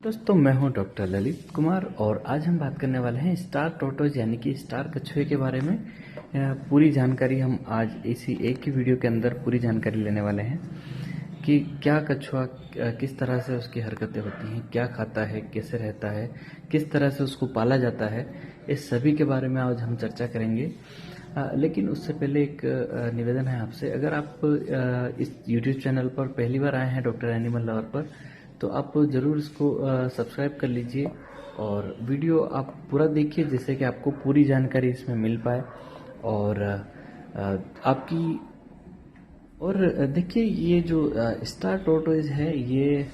दोस्तों मैं हूं डॉक्टर ललित कुमार और आज हम बात करने वाले हैं स्टार टोटोज यानी कि स्टार कछुए के बारे में। पूरी जानकारी हम आज इसी एक ही वीडियो के अंदर पूरी जानकारी लेने वाले हैं कि क्या कछुआ किस तरह से उसकी हरकतें होती हैं, क्या खाता है, कैसे रहता है, किस तरह से उसको पाला जाता है, इस सभी के बारे में आज हम चर्चा करेंगे। लेकिन उससे पहले एक निवेदन है आपसे, अगर आप इस यूट्यूब चैनल पर पहली बार आए हैं डॉक्टर एनिमल लवर पर, तो आप ज़रूर इसको सब्सक्राइब कर लीजिए और वीडियो आप पूरा देखिए जिससे कि आपको पूरी जानकारी इसमें मिल पाए। और आपकी और देखिए ये जो स्टार टोटोइज है, ये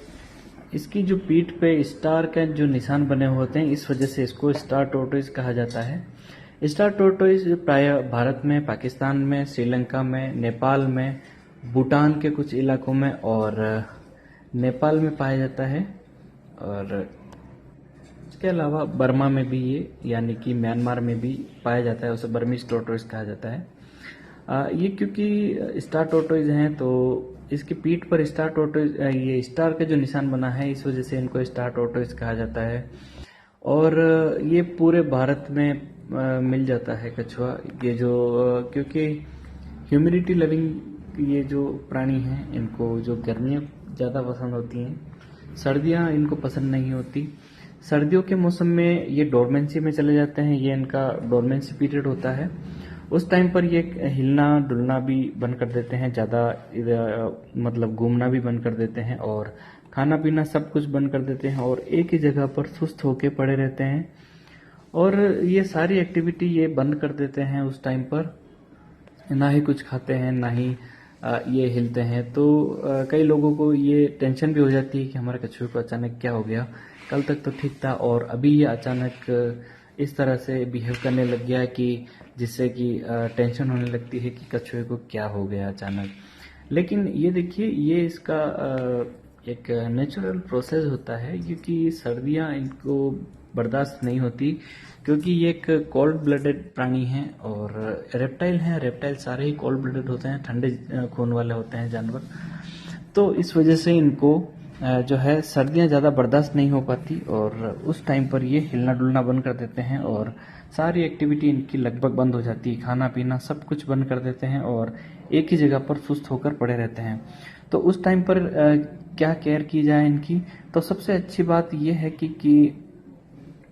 इसकी जो पीठ पे स्टार का जो निशान बने होते हैं, इस वजह से इसको स्टार टोटोइज कहा जाता है। स्टार टोटोइज प्राय भारत में, पाकिस्तान में, श्रीलंका में, नेपाल में, भूटान के कुछ इलाकों में और नेपाल में पाया जाता है। और इसके अलावा बर्मा में भी ये यानी कि म्यांमार में भी पाया जाता है, उसे बर्मीज टोटोइज कहा जाता है। ये क्योंकि स्टार टोटोइज हैं तो इसकी पीठ पर स्टार टोटोइज, ये स्टार का जो निशान बना है, इस वजह से इनको स्टार टोटोइज कहा जाता है। और ये पूरे भारत में मिल जाता है कछुआ। ये जो क्योंकि ह्यूमिडिटी लविंग ये जो प्राणी हैं, इनको जो गर्मियाँ ज़्यादा पसंद होती हैं, सर्दियाँ इनको पसंद नहीं होती। सर्दियों के मौसम में ये डोरमेंसी में चले जाते हैं, ये इनका डोरमेंसी पीरियड होता है। उस टाइम पर ये हिलना डुलना भी बंद कर देते हैं, ज़्यादा मतलब घूमना भी बंद कर देते हैं और खाना पीना सब कुछ बंद कर देते हैं और एक ही जगह पर सुस्त होके पड़े रहते हैं। और ये सारी एक्टिविटी ये बंद कर देते हैं उस टाइम पर, ना ही कुछ खाते हैं ना ही ये हिलते हैं। तो कई लोगों को ये टेंशन भी हो जाती है कि हमारे कछुए को अचानक क्या हो गया, कल तक तो ठीक था और अभी ये अचानक इस तरह से बिहेव करने लग गया कि जिससे कि टेंशन होने लगती है कि कछुए को क्या हो गया अचानक। लेकिन ये देखिए, ये इसका एक नेचुरल प्रोसेस होता है, क्योंकि सर्दियाँ इनको बर्दाश्त नहीं होती, क्योंकि ये एक कोल्ड ब्लडेड प्राणी हैं और रेप्टाइल हैं। रेप्टाइल सारे ही कोल्ड ब्लडेड होते हैं, ठंडे खून वाले होते हैं जानवर। तो इस वजह से इनको जो है सर्दियाँ ज़्यादा बर्दाश्त नहीं हो पाती और उस टाइम पर ये हिलना डुलना बंद कर देते हैं और सारी एक्टिविटी इनकी लगभग बंद हो जाती है, खाना पीना सब कुछ बंद कर देते हैं और एक ही जगह पर सुस्त होकर पड़े रहते हैं। तो उस टाइम पर क्या केयर की जाए इनकी, तो सबसे अच्छी बात यह है कि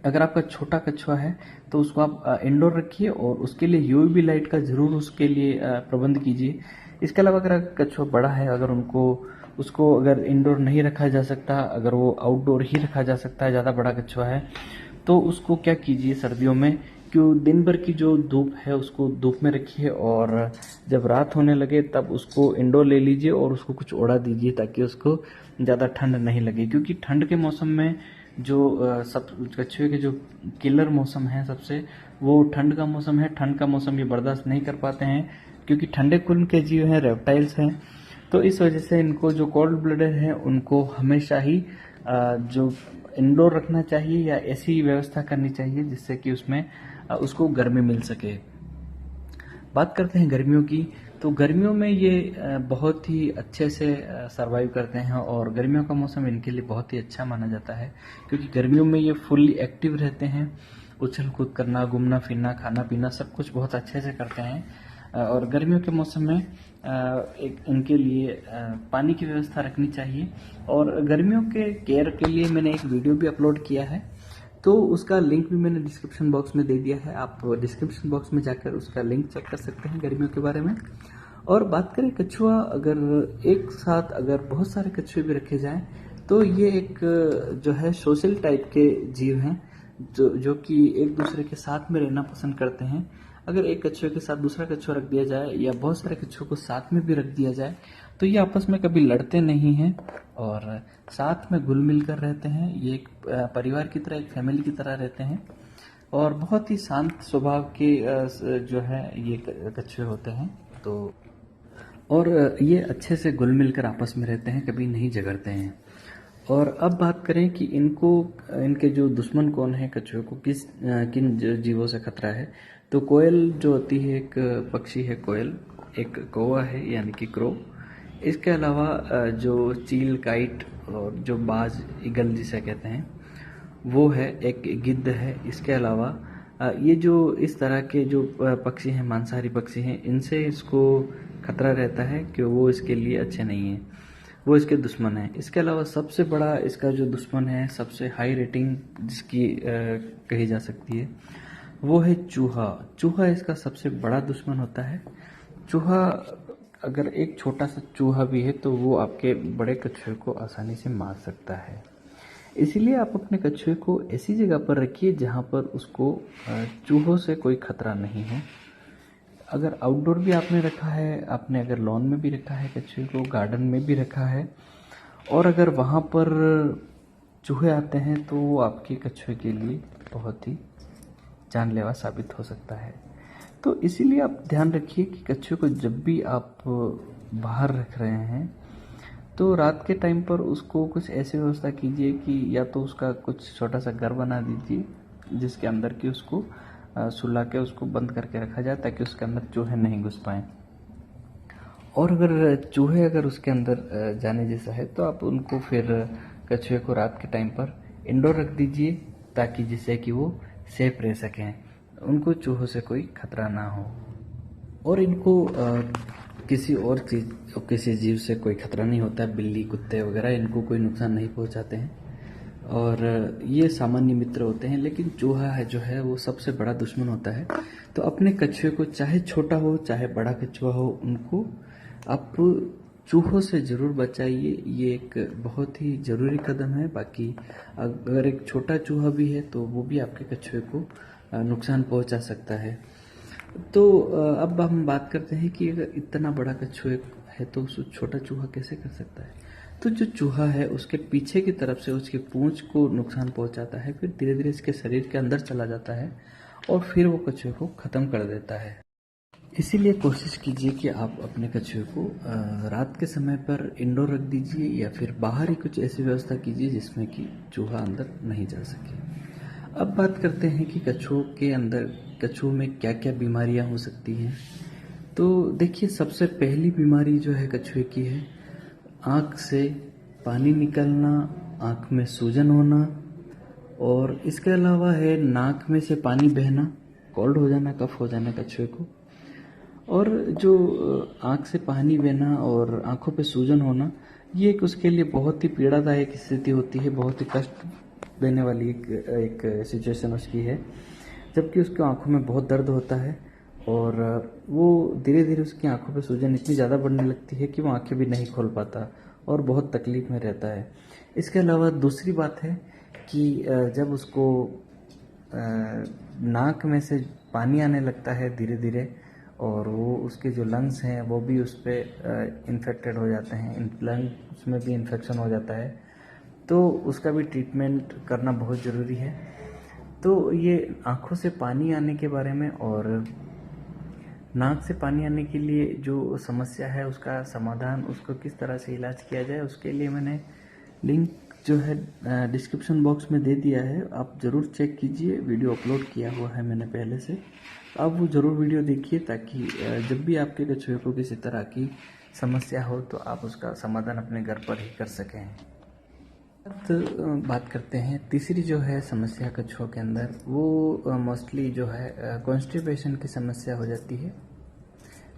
अगर आपका छोटा कछुआ है तो उसको आप इंडोर रखिए और उसके लिए यूवी लाइट का ज़रूर उसके लिए प्रबंध कीजिए। इसके अलावा अगर कछुआ बड़ा है, अगर उसको अगर इंडोर नहीं रखा जा सकता, अगर वो आउटडोर ही रखा जा सकता है, ज़्यादा बड़ा कछुआ है, तो उसको क्या कीजिए सर्दियों में, क्यों दिन भर की जो धूप है उसको धूप में रखिए और जब रात होने लगे तब उसको इंडोर ले लीजिए और उसको कुछ ओढ़ा दीजिए ताकि उसको ज़्यादा ठंड नहीं लगे। क्योंकि ठंड के मौसम में जो सब कछुए के जो किलर मौसम है सबसे, वो ठंड का मौसम है। ठंड का मौसम ये बर्दाश्त नहीं कर पाते हैं क्योंकि ठंडे खून के जीव हैं, रेप्टाइल्स हैं। तो इस वजह से इनको जो कोल्ड ब्लडेड हैं उनको हमेशा ही जो इंडोर रखना चाहिए या ऐसी व्यवस्था करनी चाहिए जिससे कि उसमें उसको गर्मी मिल सके। बात करते हैं गर्मियों की, तो गर्मियों में ये बहुत ही अच्छे से सरवाइव करते हैं और गर्मियों का मौसम इनके लिए बहुत ही अच्छा माना जाता है, क्योंकि गर्मियों में ये फुल्ली एक्टिव रहते हैं। उछल कूद करना, घूमना फिरना, खाना पीना सब कुछ बहुत अच्छे से करते हैं। और गर्मियों के मौसम में एक इनके लिए पानी की व्यवस्था रखनी चाहिए। और गर्मियों के केयर के लिए मैंने एक वीडियो भी अपलोड किया है, तो उसका लिंक भी मैंने डिस्क्रिप्शन बॉक्स में दे दिया है। आप डिस्क्रिप्शन बॉक्स में जाकर उसका लिंक चेक कर सकते हैं गर्मियों के बारे में। और बात करें कछुआ, अगर एक साथ अगर बहुत सारे कछुए भी रखे जाएं तो ये एक जो है सोशल टाइप के जीव हैं, जो कि एक दूसरे के साथ में रहना पसंद करते हैं। अगर एक कछुए के साथ दूसरा कछुआ रख दिया जाए या बहुत सारे कछुओं को साथ में भी रख दिया जाए तो ये आपस में कभी लड़ते नहीं हैं और साथ में घुल मिल कर रहते हैं। ये एक परिवार की तरह, एक फैमिली की तरह रहते हैं और बहुत ही शांत स्वभाव के जो है ये कछुए होते हैं। तो और ये अच्छे से घुल मिल कर आपस में रहते हैं, कभी नहीं झगड़ते हैं। और अब बात करें कि इनके जो दुश्मन कौन है, कछुए को किन जीवों से खतरा है, तो कोयल जो होती है, एक पक्षी है कोयल, एक कौवा है यानी कि क्रो, इसके अलावा जो चील, काइट और जो बाज, ईगल जिसे कहते हैं, वो है, एक गिद्ध है। इसके अलावा ये जो इस तरह के जो पक्षी हैं, मांसाहारी पक्षी हैं, इनसे इसको खतरा रहता है कि वो इसके लिए अच्छे नहीं हैं, वो इसके दुश्मन हैं। इसके अलावा सबसे बड़ा इसका जो दुश्मन है, सबसे हाई रेटिंग जिसकी कही जा सकती है, वो है चूहा। चूहा इसका सबसे बड़ा दुश्मन होता है। चूहा, अगर एक छोटा सा चूहा भी है तो वो आपके बड़े कछुए को आसानी से मार सकता है। इसीलिए आप अपने कछुए को ऐसी जगह पर रखिए जहाँ पर उसको चूहों से कोई खतरा नहीं हो। अगर आउटडोर भी आपने रखा है, आपने अगर लॉन में भी रखा है कछुए को, गार्डन में भी रखा है, और अगर वहाँ पर चूहे आते हैं तो वो आपके कछुए के लिए बहुत ही जानलेवा साबित हो सकता है। तो इसीलिए आप ध्यान रखिए कि कछुए को जब भी आप बाहर रख रहे हैं तो रात के टाइम पर उसको कुछ ऐसी व्यवस्था कीजिए कि या तो उसका कुछ छोटा सा घर बना दीजिए जिसके अंदर की उसको सुला के उसको बंद करके रखा जाए ताकि उसके अंदर चूहे नहीं घुस पाएँ। और अगर चूहे अगर उसके अंदर जाने जैसा है तो आप उनको फिर कछुए को रात के टाइम पर इंडोर रख दीजिए ताकि जिससे कि वो सेफ रह सकें, उनको चूहों से कोई खतरा ना हो। और इनको किसी और चीज़, किसी जीव से कोई खतरा नहीं होता है। बिल्ली, कुत्ते वगैरह इनको कोई नुकसान नहीं पहुंचाते हैं और ये सामान्य मित्र होते हैं। लेकिन चूहा है जो है वो सबसे बड़ा दुश्मन होता है। तो अपने कछुए को, चाहे छोटा हो चाहे बड़ा कछुआ हो, उनको आप चूहों से ज़रूर बचाइए। ये एक बहुत ही ज़रूरी कदम है। बाकी अगर एक छोटा चूहा भी है तो वो भी आपके कछुए को नुकसान पहुंचा सकता है। तो अब हम बात करते हैं कि अगर इतना बड़ा कछुआ है तो उस छोटा चूहा कैसे कर सकता है। तो जो चूहा है उसके पीछे की तरफ से उसकी पूंछ को नुकसान पहुंचाता है, फिर धीरे धीरे इसके शरीर के अंदर चला जाता है और फिर वो कछुए को ख़त्म कर देता है। इसीलिए कोशिश कीजिए कि आप अपने कछुए को रात के समय पर इंडोर रख दीजिए या फिर बाहर ही कुछ ऐसी व्यवस्था कीजिए जिसमें कि चूहा अंदर नहीं जा सके। अब बात करते हैं कि कछुओं में क्या क्या बीमारियां हो सकती हैं। तो देखिए, सबसे पहली बीमारी जो है कछुए की है आँख से पानी निकलना, आँख में सूजन होना, और इसके अलावा है नाक में से पानी बहना, कोल्ड हो जाना, कफ हो जाना कछुए को। और जो आँख से पानी बहना और आँखों पे सूजन होना, ये एक उसके लिए बहुत ही पीड़ादायक स्थिति होती है, बहुत ही कष्ट देने वाली एक सिचुएशन उसकी है। जबकि उसकी आंखों में बहुत दर्द होता है और वो धीरे धीरे उसकी आंखों पे सूजन इतनी ज़्यादा बढ़ने लगती है कि वो आंखें भी नहीं खोल पाता और बहुत तकलीफ में रहता है। इसके अलावा दूसरी बात है कि जब उसको नाक में से पानी आने लगता है धीरे धीरे, और वो उसके जो लंग्स हैं वो भी उस पर इन्फेक्टेड हो जाते हैं, लंग्स में भी इन्फेक्शन हो जाता है, तो उसका भी ट्रीटमेंट करना बहुत ज़रूरी है। तो ये आँखों से पानी आने के बारे में और नाक से पानी आने के लिए जो समस्या है उसका समाधान, उसको किस तरह से इलाज किया जाए, उसके लिए मैंने लिंक जो है डिस्क्रिप्शन बॉक्स में दे दिया है। आप ज़रूर चेक कीजिए, वीडियो अपलोड किया हुआ है मैंने पहले से। आप वो ज़रूर वीडियो देखिए ताकि जब भी आपके कछुए को किसी तरह की समस्या हो तो आप उसका समाधान अपने घर पर ही कर सकें। बात करते हैं तीसरी जो है समस्या कछुओं के अंदर, वो मोस्टली जो है कॉन्स्टिपेशन की समस्या हो जाती है।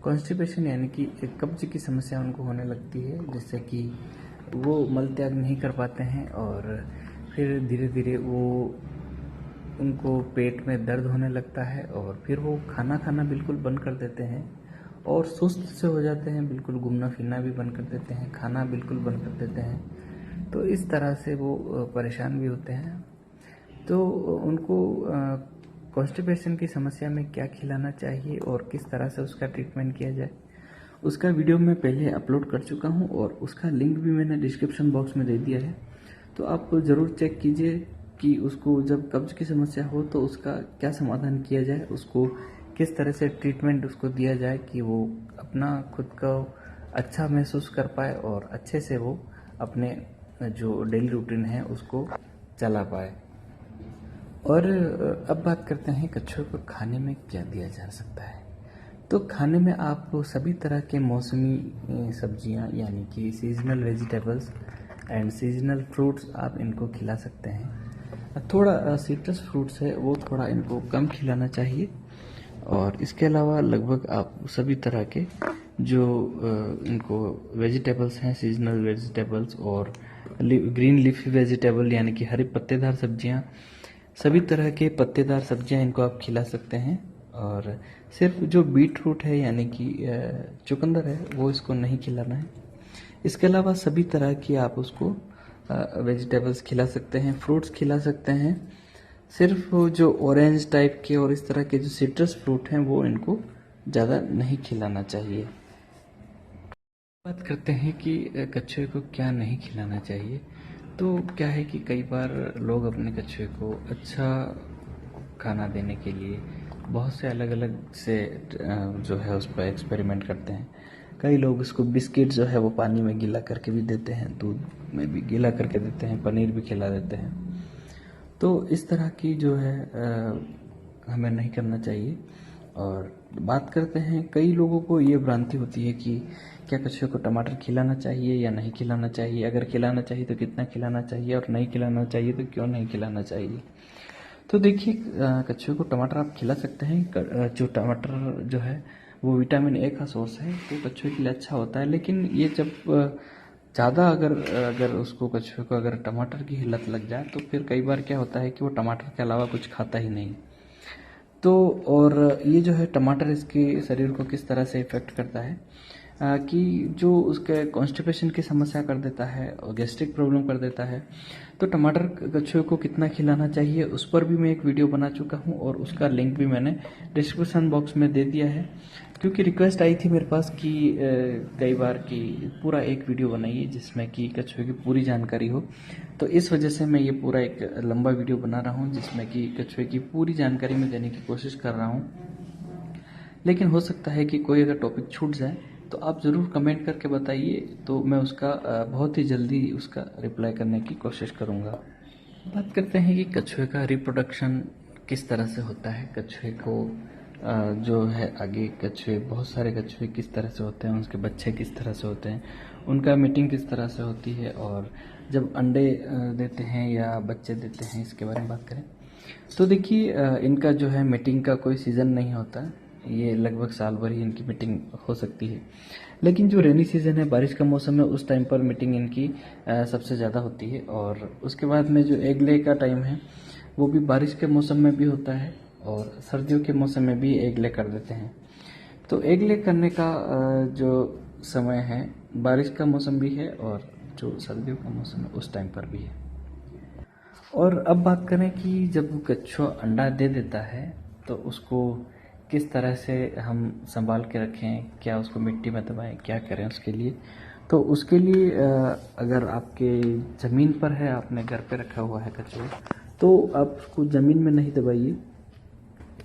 कॉन्स्टिपेशन यानी कि कब्ज की समस्या उनको होने लगती है, जिससे कि वो मल त्याग नहीं कर पाते हैं और फिर धीरे धीरे वो उनको पेट में दर्द होने लगता है और फिर वो खाना खाना बिल्कुल बंद कर देते हैं और सुस्त से हो जाते हैं, बिल्कुल घूमना फिरना भी बंद कर देते हैं, खाना बिल्कुल बंद कर देते हैं। तो इस तरह से वो परेशान भी होते हैं। तो उनको कॉन्स्टिपेशन की समस्या में क्या खिलाना चाहिए और किस तरह से उसका ट्रीटमेंट किया जाए, उसका वीडियो मैं पहले अपलोड कर चुका हूं और उसका लिंक भी मैंने डिस्क्रिप्शन बॉक्स में दे दिया है। तो आप ज़रूर चेक कीजिए कि उसको जब कब्ज की समस्या हो तो उसका क्या समाधान किया जाए, उसको किस तरह से ट्रीटमेंट उसको दिया जाए कि वो अपना खुद को अच्छा महसूस कर पाए और अच्छे से वो अपने जो डेली रूटीन है उसको चला पाए। और अब बात करते हैं कछुए को खाने में क्या दिया जा सकता है। तो खाने में आप सभी तरह के मौसमी सब्जियां यानी कि seasonal vegetables and seasonal fruits आप इनको खिला सकते हैं। थोड़ा सिट्रस फ्रूट्स है वो थोड़ा इनको कम खिलाना चाहिए, और इसके अलावा लगभग आप सभी तरह के जो इनको वेजिटेबल्स हैं, सीजनल वेजिटेबल्स और ग्रीन लीफी वेजिटेबल यानी कि हरी पत्तेदार सब्जियां, सभी तरह के पत्तेदार सब्जियां इनको आप खिला सकते हैं। और सिर्फ जो बीट रूट है यानी कि चुकंदर है वो इसको नहीं खिलाना है। इसके अलावा सभी तरह की आप उसको वेजिटेबल्स खिला सकते हैं, फ्रूट्स खिला सकते हैं। सिर्फ जो ऑरेंज टाइप के और इस तरह के जो सिट्रस फ्रूट हैं वो इनको ज़्यादा नहीं खिलाना चाहिए। बात करते हैं कि कछुए को क्या नहीं खिलाना चाहिए। तो क्या है कि कई बार लोग अपने कछुए को अच्छा खाना देने के लिए बहुत से अलग अलग से जो है उस पर एक्सपेरिमेंट करते हैं। कई लोग उसको बिस्किट जो है वो पानी में गीला करके भी देते हैं, दूध में भी गीला करके देते हैं, पनीर भी खिला देते हैं। तो इस तरह की जो है हमें नहीं करना चाहिए। और बात करते हैं, कई लोगों को ये भ्रांति होती है कि क्या कछुए को टमाटर खिलाना चाहिए या नहीं खिलाना चाहिए, अगर खिलाना चाहिए तो कितना खिलाना चाहिए, और नहीं खिलाना चाहिए तो क्यों नहीं खिलाना चाहिए। तो देखिए, कछुए को टमाटर आप खिला सकते हैं। जो टमाटर जो है वो विटामिन ए का सोर्स है, तो कछुए के लिए अच्छा होता है। लेकिन ये जब ज़्यादा अगर अगर उसको कछुए को अगर टमाटर की लत लग जाए तो फिर कई बार क्या होता है कि वो टमाटर के अलावा कुछ खाता ही नहीं। तो और ये जो है टमाटर इसके शरीर को किस तरह से इफ़ेक्ट करता है कि जो उसके कॉन्स्टिपेशन की समस्या कर देता है और गैस्ट्रिक प्रॉब्लम कर देता है। तो टमाटर कछुए को कितना खिलाना चाहिए उस पर भी मैं एक वीडियो बना चुका हूँ, और उसका लिंक भी मैंने डिस्क्रिप्शन बॉक्स में दे दिया है। क्योंकि रिक्वेस्ट आई थी मेरे पास कि कई बार कि पूरा एक वीडियो बनाइए जिसमें कि कछुए की पूरी जानकारी हो। तो इस वजह से मैं ये पूरा एक लंबा वीडियो बना रहा हूँ जिसमें कि कछुए की पूरी जानकारी मैं देने की कोशिश कर रहा हूँ। लेकिन हो सकता है कि कोई अगर टॉपिक छूट जाए तो आप ज़रूर कमेंट करके बताइए, तो मैं उसका बहुत ही जल्दी उसका रिप्लाई करने की कोशिश करूँगा। बात करते हैं कि कछुए का रिप्रोडक्शन किस तरह से होता है। कछुए को जो है आगे कछुए, बहुत सारे कछुए किस तरह से होते हैं, उसके बच्चे किस तरह से होते हैं, उनका मीटिंग किस तरह से होती है, और जब अंडे देते हैं या बच्चे देते हैं इसके बारे में बात करें तो देखिए, इनका जो है मीटिंग का कोई सीज़न नहीं होता। ये लगभग साल भर ही इनकी मीटिंग हो सकती है। लेकिन जो रेनी सीज़न है, बारिश का मौसम है, उस टाइम पर मीटिंग इनकी सबसे ज़्यादा होती है। और उसके बाद में जो एग ले का टाइम है वो भी बारिश के मौसम में भी होता है, और सर्दियों के मौसम में भी एग ले कर देते हैं। तो एग ले करने का जो समय है, बारिश का मौसम भी है और जो सर्दियों का मौसम है उस टाइम पर भी है। और अब बात करें कि जब कछुआ अंडा दे देता है तो उसको किस तरह से हम संभाल के रखें, क्या उसको मिट्टी में दबाएं, क्या करें उसके लिए। तो उसके लिए अगर आपके ज़मीन पर है, आपने घर पे रखा हुआ है कछुआ, तो आप उसको ज़मीन में नहीं दबाइए।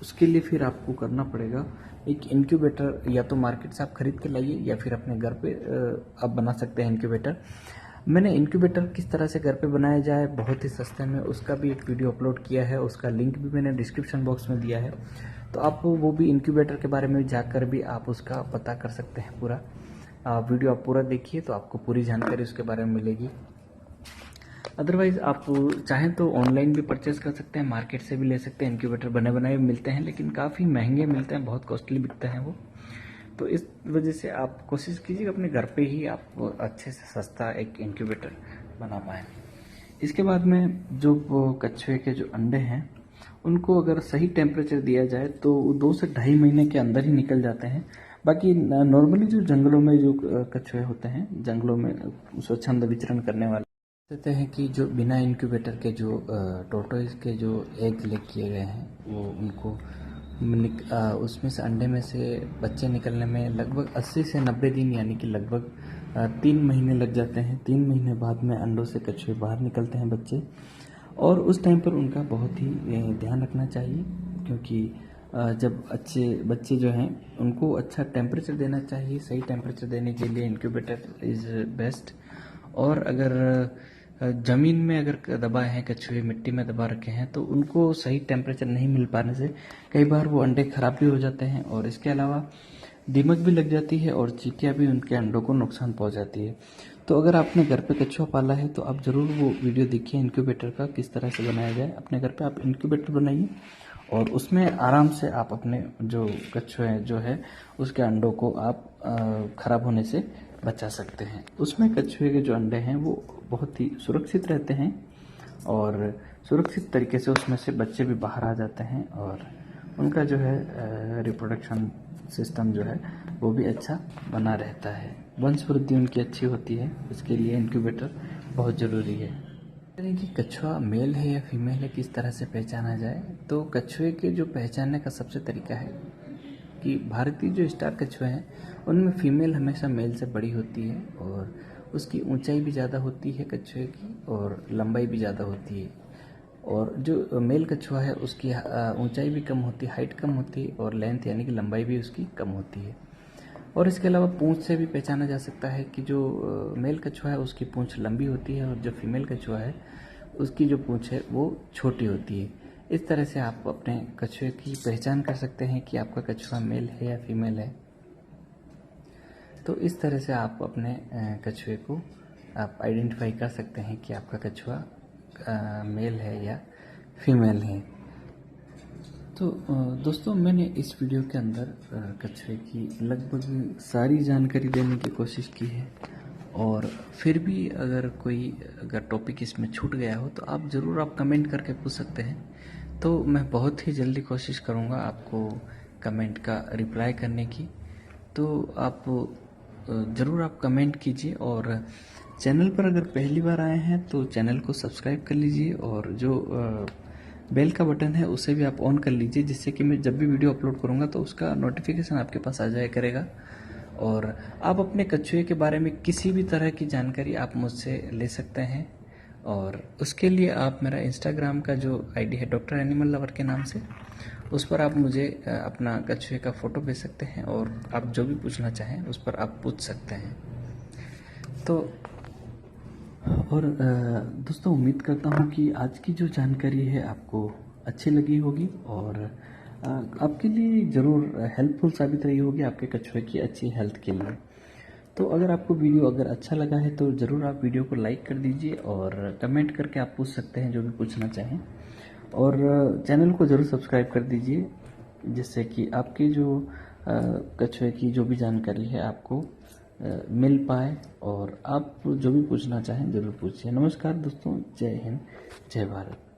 उसके लिए फिर आपको करना पड़ेगा एक इंक्यूबेटर, या तो मार्केट से आप खरीद के लाइए या फिर अपने घर पे आप बना सकते हैं इंक्यूबेटर। मैंने इंक्यूबेटर किस तरह से घर पे बनाया जाए बहुत ही सस्ते में, उसका भी एक वीडियो अपलोड किया है, उसका लिंक भी मैंने डिस्क्रिप्शन बॉक्स में दिया है। तो आप वो भी इंक्यूबेटर के बारे में जाकर भी आप उसका पता कर सकते हैं पूरा। वीडियो आप पूरा देखिए तो आपको पूरी जानकारी उसके बारे में मिलेगी। अदरवाइज़ आप चाहें तो ऑनलाइन भी परचेज़ कर सकते हैं, मार्केट से भी ले सकते हैं। इंक्यूबेटर बने बनाए मिलते हैं, लेकिन काफ़ी महंगे मिलते हैं, बहुत कॉस्टली बिकते हैं वो। तो इस वजह से आप कोशिश कीजिए अपने घर पे ही आप अच्छे से सस्ता एक इंक्यूबेटर बना पाएँ। इसके बाद में जो कछुए के जो अंडे हैं उनको अगर सही टेम्परेचर दिया जाए तो 2 से ढाई महीने के अंदर ही निकल जाते हैं। बाकी नॉर्मली जो जंगलों में जो कछुए होते हैं, जंगलों में स्वच्छंद विचरण करने वाले कहते हैं कि जो बिना इंक्यूबेटर के जो टोरटोइस के जो एग ले किए गए हैं वो उनको उसमें से अंडे में से बच्चे निकलने में लगभग 80 से 90 दिन यानी कि लगभग 3 महीने लग जाते हैं। 3 महीने बाद में अंडों से कछुए बाहर निकलते हैं बच्चे, और उस टाइम पर उनका बहुत ही ध्यान रखना चाहिए, क्योंकि जब अच्छे बच्चे जो हैं उनको अच्छा टेम्परेचर देना चाहिए। सही टेम्परेचर देने के लिए इंक्यूबेटर इज़ बेस्ट। और अगर ज़मीन में अगर दबाए हैं कछुए, मिट्टी में दबा रखे हैं, तो उनको सही टेम्परेचर नहीं मिल पाने से कई बार वो अंडे खराब भी हो जाते हैं और इसके अलावा दीमक भी लग जाती है और चींटियाँ भी उनके अंडों को नुकसान पहुंचाती है। तो अगर आपने घर पे कछुआ पाला है तो आप ज़रूर वो वीडियो देखिए इनक्यूबेटर का, किस तरह से बनाया जाए। अपने घर पे आप इनक्यूबेटर बनाइए और उसमें आराम से आप अपने जो कछुए जो है उसके अंडों को आप ख़राब होने से बचा सकते हैं। उसमें कछुए के जो अंडे हैं वो बहुत ही सुरक्षित रहते हैं और सुरक्षित तरीके से उसमें से बच्चे भी बाहर आ जाते हैं और उनका जो है रिप्रोडक्शन सिस्टम जो है वो भी अच्छा बना रहता है, वंश वृद्धि उनकी अच्छी होती है। इसके लिए इनक्यूबेटर बहुत ज़रूरी है। कि कछुआ मेल है या फीमेल है किस तरह से पहचाना जाए, तो कछुए के जो पहचानने का सबसे तरीका है कि भारतीय जो स्टार कछुए हैं उनमें फीमेल हमेशा मेल से बड़ी होती है और उसकी ऊंचाई भी ज़्यादा होती है कछुए की और लंबाई भी ज़्यादा होती है। और जो मेल कछुआ है उसकी ऊंचाई भी कम होती है, हाइट कम होती है और लेंथ यानी कि लंबाई भी उसकी कम होती है। और इसके अलावा पूंछ से भी पहचाना जा सकता है कि जो मेल कछुआ है उसकी पूंछ लंबी होती है और जो फीमेल कछुआ है उसकी जो पूंछ है वो छोटी होती है। इस तरह से आप अपने कछुए की पहचान कर सकते हैं कि आपका कछुआ मेल है या फीमेल है। तो इस तरह से आप अपने कछुए को आप आइडेंटिफाई कर सकते हैं कि आपका कछुआ मेल है या फीमेल है। तो दोस्तों मैंने इस वीडियो के अंदर कछुए की लगभग सारी जानकारी देने की कोशिश की है और फिर भी अगर टॉपिक इसमें छूट गया हो तो आप ज़रूर आप कमेंट करके पूछ सकते हैं। तो मैं बहुत ही जल्दी कोशिश करूँगा आपको कमेंट का रिप्लाई करने की। तो आप ज़रूर आप कमेंट कीजिए और चैनल पर अगर पहली बार आए हैं तो चैनल को सब्सक्राइब कर लीजिए और जो बेल का बटन है उसे भी आप ऑन कर लीजिए, जिससे कि मैं जब भी वीडियो अपलोड करूँगा तो उसका नोटिफिकेशन आपके पास आ जाया करेगा। और आप अपने कछुए के बारे में किसी भी तरह की जानकारी आप मुझसे ले सकते हैं और उसके लिए आप मेरा इंस्टाग्राम का जो आईडी है डॉक्टर एनिमल लवर के नाम से, उस पर आप मुझे अपना कछुए का फ़ोटो भेज सकते हैं और आप जो भी पूछना चाहें उस पर आप पूछ सकते हैं। तो और दोस्तों उम्मीद करता हूँ कि आज की जो जानकारी है आपको अच्छी लगी होगी और आपके लिए ज़रूर हेल्पफुल साबित रही होगी आपके कछुए की अच्छी हेल्थ के लिए। तो अगर आपको वीडियो अगर अच्छा लगा है तो ज़रूर आप वीडियो को लाइक कर दीजिए और कमेंट करके आप पूछ सकते हैं जो भी पूछना चाहें और चैनल को ज़रूर सब्सक्राइब कर दीजिए, जिससे कि आपकी जो कछुए की जो भी जानकारी है आपको मिल पाए और आप जो भी पूछना चाहें ज़रूर पूछिए। नमस्कार दोस्तों, जय हिंद, जय भारत।